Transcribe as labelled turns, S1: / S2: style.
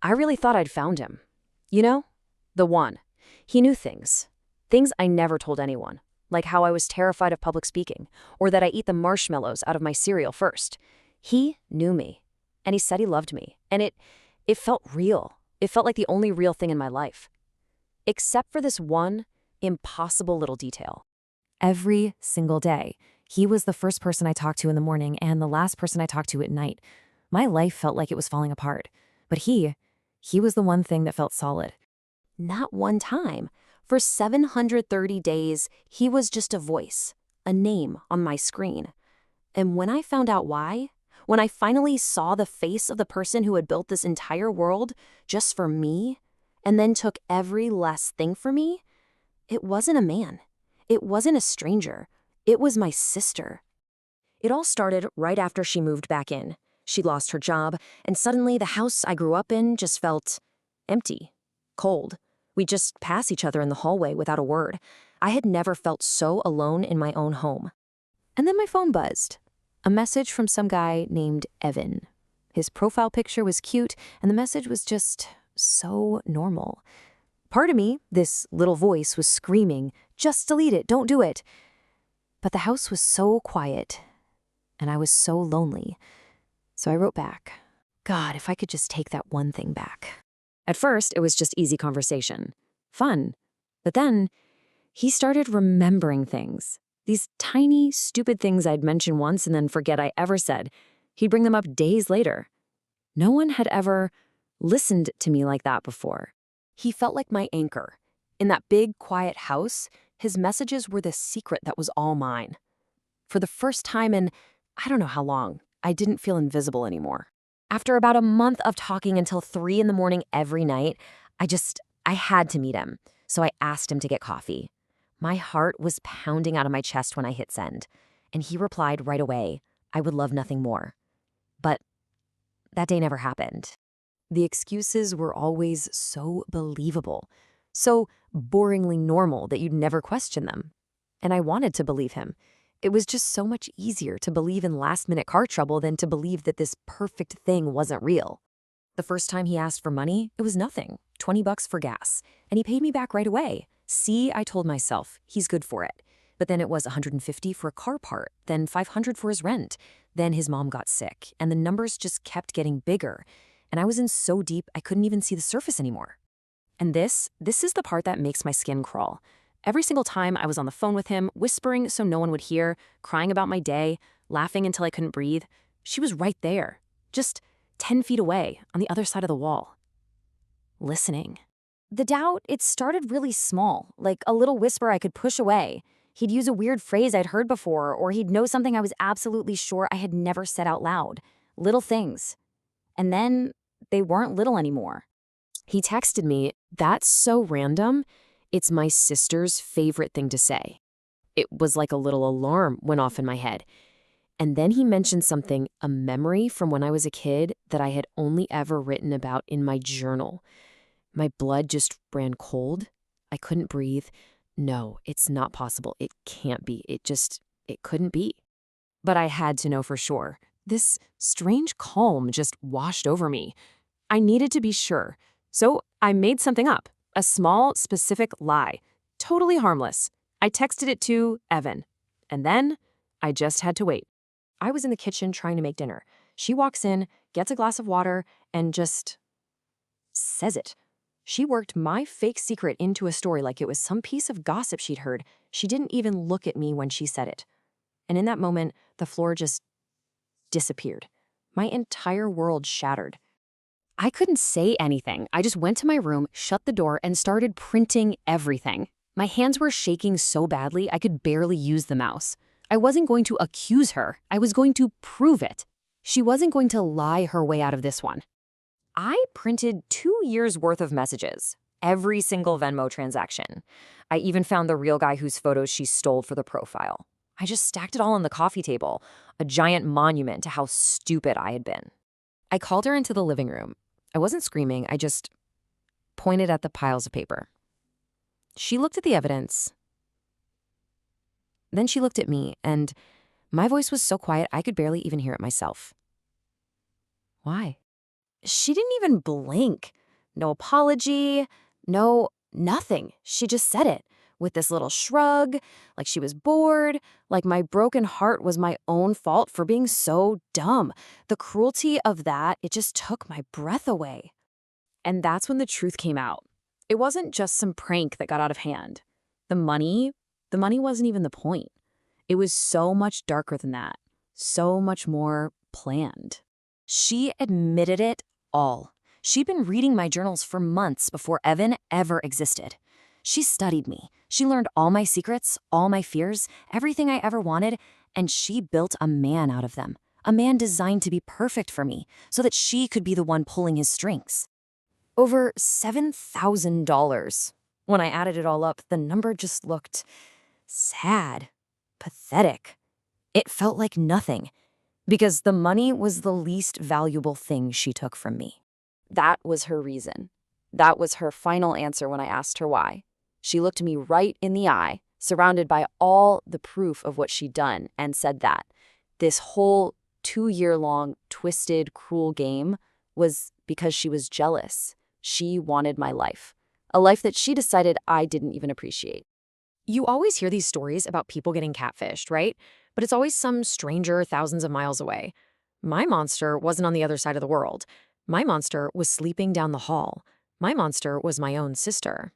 S1: I really thought I'd found him. You know? The one. He knew things. Things I never told anyone. Like how I was terrified of public speaking, or that I eat the marshmallows out of my cereal first. He knew me. And he said he loved me. And it felt real. It felt like the only real thing in my life. Except for this one impossible little detail. Every single day, he was the first person I talked to in the morning and the last person I talked to at night. My life felt like it was falling apart. But he was the one thing that felt solid. Not one time. For 730 days, he was just a voice, a name on my screen. And when I found out why, when I finally saw the face of the person who had built this entire world just for me, and then took every last thing for me, it wasn't a man. It wasn't a stranger. It was my sister. It all started right after she moved back in. She lost her job, and suddenly the house I grew up in just felt empty, cold. We'd just pass each other in the hallway without a word. I had never felt so alone in my own home. And then my phone buzzed. A message from some guy named Evan. His profile picture was cute, and the message was just so normal. Part of me, this little voice, was screaming, "Just delete it, don't do it." But the house was so quiet, and I was so lonely. So I wrote back, God, if I could just take that one thing back. At first, it was just easy conversation. Fun. But then, he started remembering things. These tiny, stupid things I'd mention once and then forget I ever said. He'd bring them up days later. No one had ever listened to me like that before. He felt like my anchor. In that big, quiet house, his messages were the secret that was all mine. For the first time in, I don't know how long, I didn't feel invisible anymore. After about a month of talking until 3 in the morning every night, I had to meet him. So I asked him to get coffee. My heart was pounding out of my chest when I hit send. And he replied right away, I would love nothing more. But that day never happened. The excuses were always so believable, so boringly normal that you'd never question them. And I wanted to believe him. It was just so much easier to believe in last-minute car trouble than to believe that this perfect thing wasn't real. The first time he asked for money, it was nothing, $20 for gas, and he paid me back right away. See, I told myself, he's good for it. But then it was $150 for a car part, then $500 for his rent. Then his mom got sick, and the numbers just kept getting bigger. And I was in so deep I couldn't even see the surface anymore. And this is the part that makes my skin crawl. Every single time I was on the phone with him, whispering so no one would hear, crying about my day, laughing until I couldn't breathe, she was right there, just 10 feet away on the other side of the wall. Listening. The doubt, it started really small, like a little whisper I could push away. He'd use a weird phrase I'd heard before, or he'd know something I was absolutely sure I had never said out loud. Little things. And then they weren't little anymore. He texted me, "That's so random. It's my sister's favorite thing to say." It was like a little alarm went off in my head. And then he mentioned something, a memory from when I was a kid that I had only ever written about in my journal. My blood just ran cold. I couldn't breathe. No, it's not possible. It can't be. It couldn't be. But I had to know for sure. This strange calm just washed over me. I needed to be sure. So I made something up, a small, specific lie, totally harmless. I texted it to Evan. And then I just had to wait. I was in the kitchen trying to make dinner. She walks in, gets a glass of water, and just says it. She worked my fake secret into a story like it was some piece of gossip she'd heard. She didn't even look at me when she said it. And in that moment, the floor just disappeared. My entire world shattered. I couldn't say anything. I just went to my room, shut the door, and started printing everything. My hands were shaking so badly I could barely use the mouse. I wasn't going to accuse her. I was going to prove it. She wasn't going to lie her way out of this one. I printed 2 years' worth of messages, every single Venmo transaction. I even found the real guy whose photos she stole for the profile. I just stacked it all on the coffee table, a giant monument to how stupid I had been. I called her into the living room. I wasn't screaming, I just pointed at the piles of paper. She looked at the evidence. Then she looked at me, and my voice was so quiet I could barely even hear it myself. Why? she didn't even blink. No apology, no nothing. She just said it with this little shrug, like she was bored, like my broken heart was my own fault for being so dumb. The cruelty of that, it just took my breath away. And that's when the truth came out. It wasn't just some prank that got out of hand. The money, the money wasn't even the point. It was so much darker than that, so much more planned. She admitted it all. She'd been reading my journals for months before Evan ever existed. She studied me. She learned all my secrets, all my fears, everything I ever wanted, and she built a man out of them. A man designed to be perfect for me, so that she could be the one pulling his strings. Over $7,000. When I added it all up, the number just looked sad, pathetic. It felt like nothing, because the money was the least valuable thing she took from me. That was her reason. That was her final answer when I asked her why. She looked me right in the eye, surrounded by all the proof of what she'd done, and said that this whole 2-year-long, twisted, cruel game was because she was jealous. She wanted my life, a life that she decided I didn't even appreciate. You always hear these stories about people getting catfished, right? But it's always some stranger thousands of miles away. My monster wasn't on the other side of the world. My monster was sleeping down the hall. My monster was my own sister.